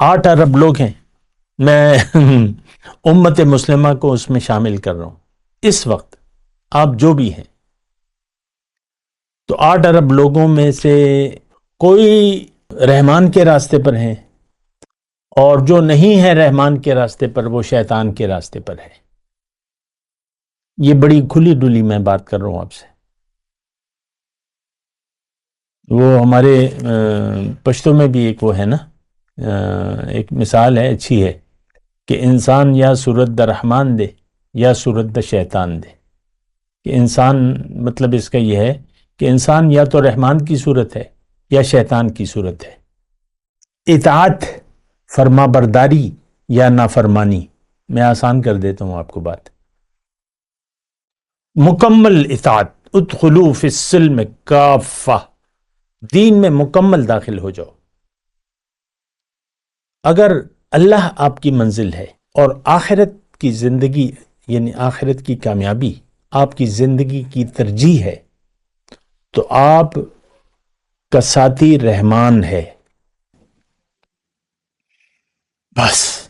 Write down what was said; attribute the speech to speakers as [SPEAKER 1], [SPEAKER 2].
[SPEAKER 1] 8 ارب لوگ ہیں، میں امت مسلمہ کو اس میں شامل کر رہا ہوں اس وقت، آپ جو بھی ہیں، تو 8 ارب لوگوں میں سے کوئی رحمان کے راستے پر ہیں، اور جو نہیں ہے رحمان کے راستے پر وہ شیطان کے راستے پر ہے۔ یہ بڑی کھلی ڈلی میں بات کر رہا ہوں آپ سے۔ وہ ہمارے پشتوں میں بھی ایک وہ ہے نا، ایک مثال ہے، اچھی ہے، کہ انسان یا صورت دا رحمان دے یا صورت دا شیطان دے، کہ انسان مطلب اس کا یہ ہے کہ انسان یا تو رحمان کی صورت ہے یا شیطان کی صورت ہے۔ اطاعت، فرما برداری یا نافرمانی، میں آسان کر دیتا ہوں آپ کو بات، مکمل اطاعت، ادخلوا فی السلم کافہ، دین میں مکمل داخل ہو جاؤ۔ اگر اللہ آپ کی منزل ہے اور آخرت کی زندگی یعنی آخرت کی کامیابی آپ کی زندگی کی ترجیح ہے، تو آپ کا ساتھی رحمان ہے، بس۔